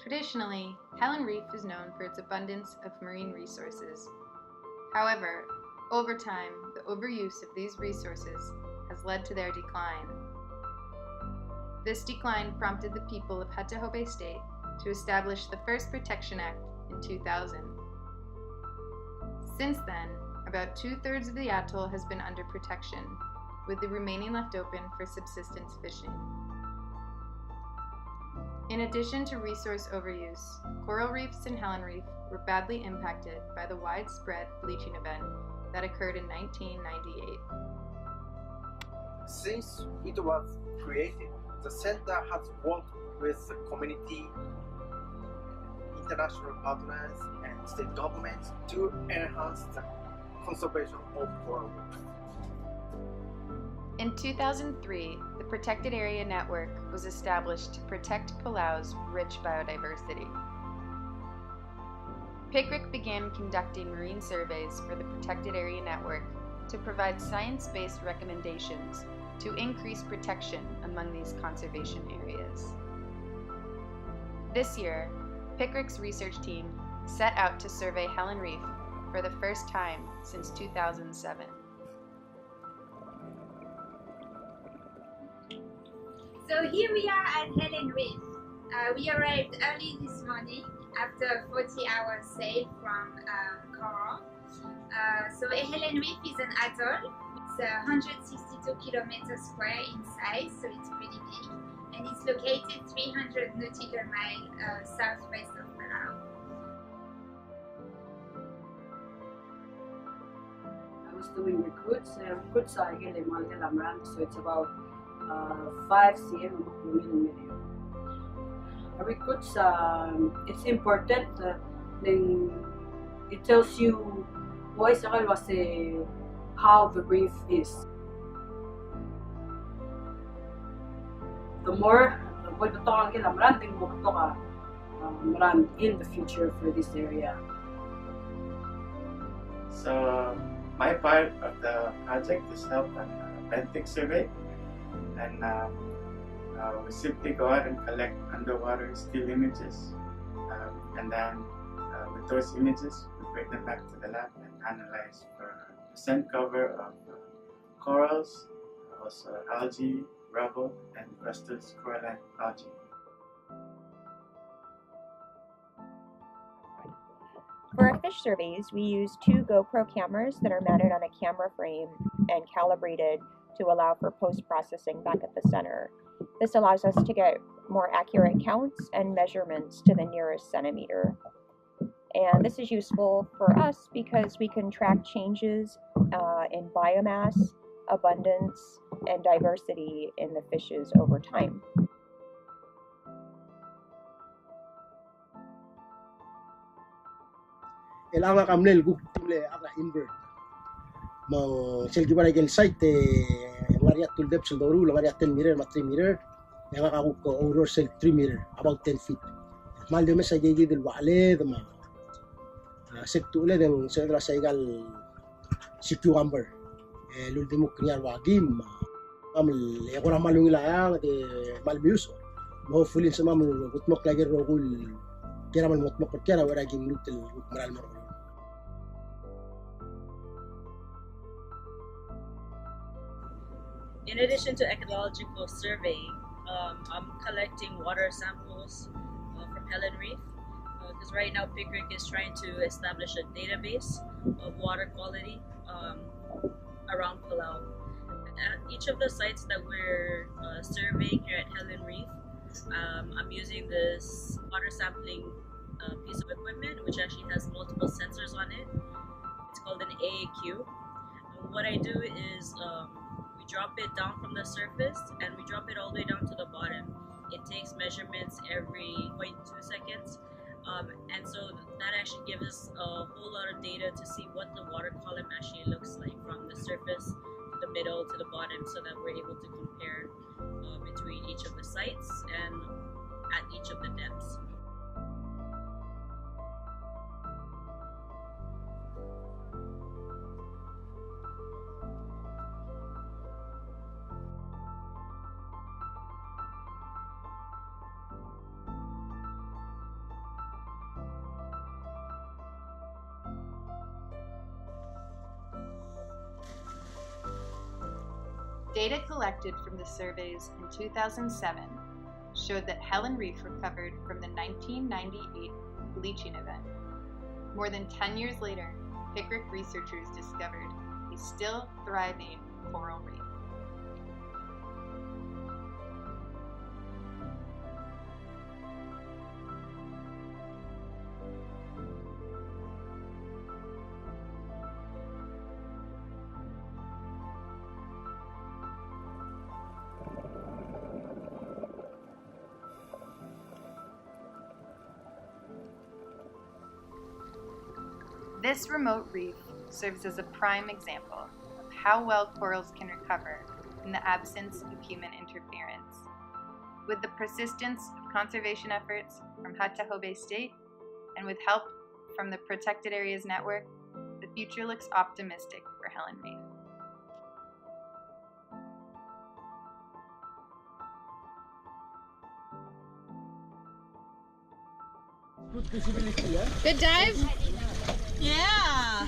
Traditionally, Helen Reef is known for its abundance of marine resources. However, over time, the overuse of these resources has led to their decline. This decline prompted the people of Hattahobei State to establish the first Protection Act in 2000. Since then, about 2/3 of the atoll has been under protection, with the remaining left open for subsistence fishing. In addition to resource overuse, coral reefs in Helen Reef were badly impacted by the widespread bleaching event that occurred in 1998. Since it was created, the center has worked with the community, international partners, and state governments to enhance the conservation of coral reefs. In 2003, the Protected Area Network was established to protect Palau's rich biodiversity. PICRC began conducting marine surveys for the Protected Area Network to provide science-based recommendations to increase protection among these conservation areas. This year, PICRC's research team set out to survey Helen Reef for the first time since 2007. So here we are at Helen Reef. We arrived early this morning after a 40-hour sail from coral. So Helen Reef is an atoll. It's 162 kilometers square in size, so it's pretty big. And it's located 300 nautical miles southwest of Palau. I was doing recruits sa Lamran, so it's about 5 cm millimeter. Recruits, it's important. Then it tells you how the reef is. The more in the future for this area. So my part of the project is help on benthic survey, and we simply go out and collect underwater still images, and then with those images we bring them back to the lab and analyze for percent cover of corals, also algae, rubble, and crusted coralline algae. For our fish surveys, we use 2 GoPro cameras that are mounted on a camera frame and calibrated to allow for post-processing back at the center. This allows us to get more accurate counts and measurements to the nearest centimeter. And this is useful for us because we can track changes in biomass, abundance, and diversity in the fishes over time. Elanga kamnel gukule aga invert mang selgi bara gen site ngariat tul depth doru ngariat 10 meter ma 3 meter yang aku ko over sel 3 meter about 10 feet mal de mesa jeji del wale de ma sektu le den sedra saigal siku amber lul de mukriar wagim amel yakora malung ila de malbius mo fulin sama mo gutmok lagi rogul kira mal motmok kira wara gin lutel maral mor. In addition to ecological surveying, I'm collecting water samples from Helen Reef because right now PICRC is trying to establish a database of water quality around Palau. At each of the sites that we're surveying here at Helen Reef, I'm using this water sampling piece of equipment which actually has multiple sensors on it. It's called an AAQ. What I do is we drop it down from the surface and we drop it all the way down to the bottom. It takes measurements every 0.2 seconds, and so that actually gives us a whole lot of data to see what the water column actually looks like from the surface to the middle to the bottom, so that we're able to compare between each of the sites and at each of the depths. Data collected from the surveys in 2007 showed that Helen Reef recovered from the 1998 bleaching event. More than 10 years later, PICRC researchers discovered a still thriving coral reef. This remote reef serves as a prime example of how well corals can recover in the absence of human interference. With the persistence of conservation efforts from Hachahobe State and with help from the Protected Areas Network, the future looks optimistic for Helen Reef. Good visibility, yeah? Good dive? Yeah.